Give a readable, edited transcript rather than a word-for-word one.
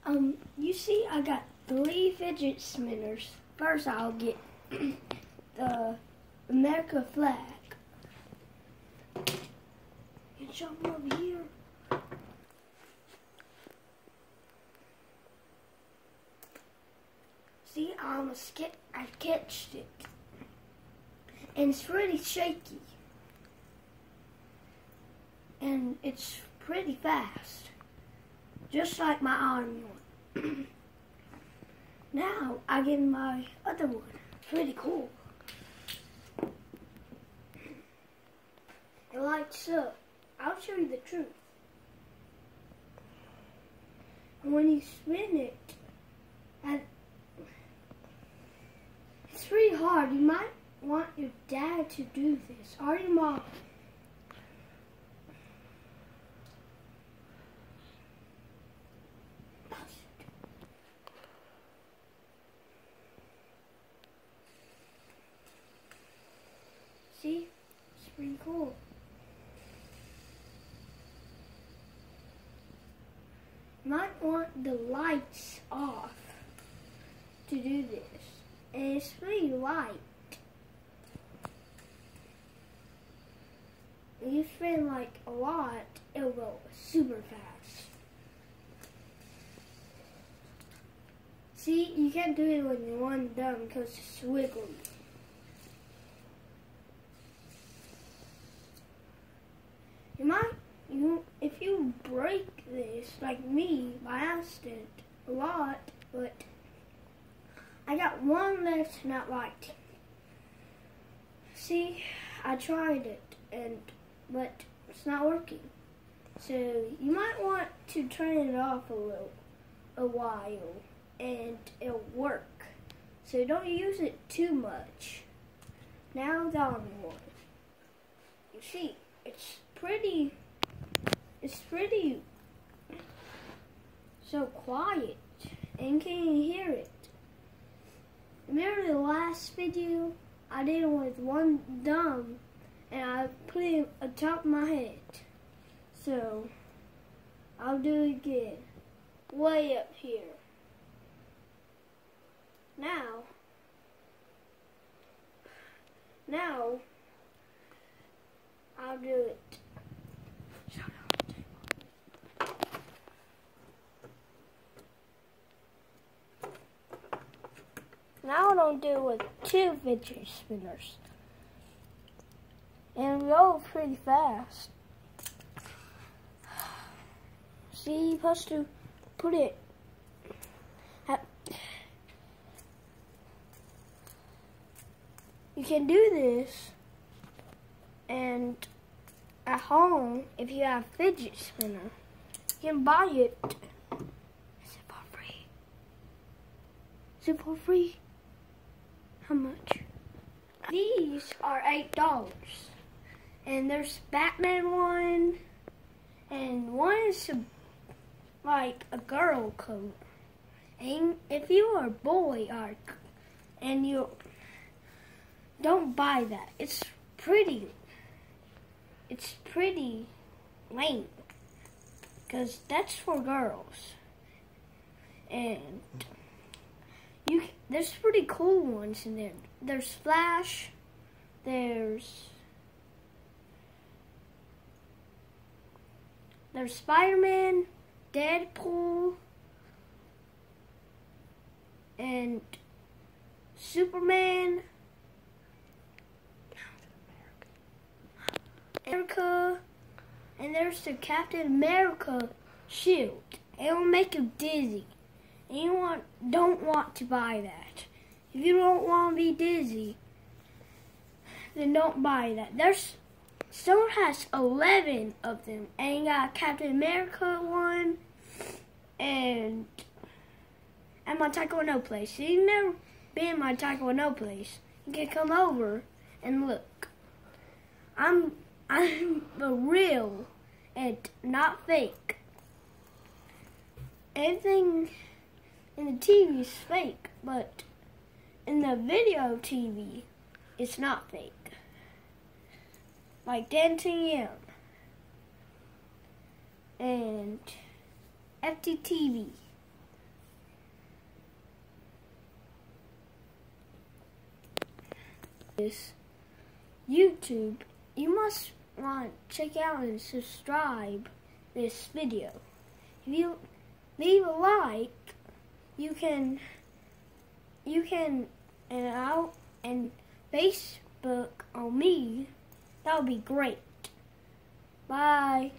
You see, I got 3 fidget spinners. First, I'll get the America flag. And show them over here. See, I catched it. And it's really shaky. And it's pretty fast. Just like my army one. Now, I get my other one. Pretty cool. It lights up. I'll show you the truth. And when you spin it, it's pretty hard. You might want your dad to do this, or your mom. See? It's pretty cool. You might want the lights off to do this. And it's pretty light. If you spin like a lot, it'll go super fast. See, you can't do it when you're one thumb because it's wiggly. If you break this, like me, by accident, a lot, but I got one left not right. See, I tried it, but it's not working. So you might want to turn it off a while, and it'll work. So don't use it too much. Now the other one. You see, it's pretty so quiet, and can you hear it? Remember the last video I did it with one thumb, and I put it on top of my head. So I'll do it again, way up here. Now I'll do it. Now I'm going to do it with 2 fidget spinners. And we go pretty fast. See, you're supposed to put it you can do this, and at home, if you have a fidget spinner, you can buy it. Is it for free? Is it for free? How much? These are $8. And there's Batman one, and one is like a girl coat. And if you are a boy, and you don't buy that. It's pretty lame, because that's for girls. And there's pretty cool ones in there. There's Flash, there's Spider-Man, Deadpool, and Superman, America, and there's the Captain America shield. It'll make you dizzy. And you don't want to buy that. If you don't want to be dizzy, then don't buy that. Someone has 11 of them, and you got Captain America one, and at my Taekwondo place. If you've never been in my Taekwondo place, you can come over and look. I'm a real and not fake. Everything in the TV is fake, but in the video TV, it's not fake. Like 10 and FTTV. this YouTube, you must want to check out and subscribe this video. If you leave a like, you can and Facebook on me. That would be great. Bye.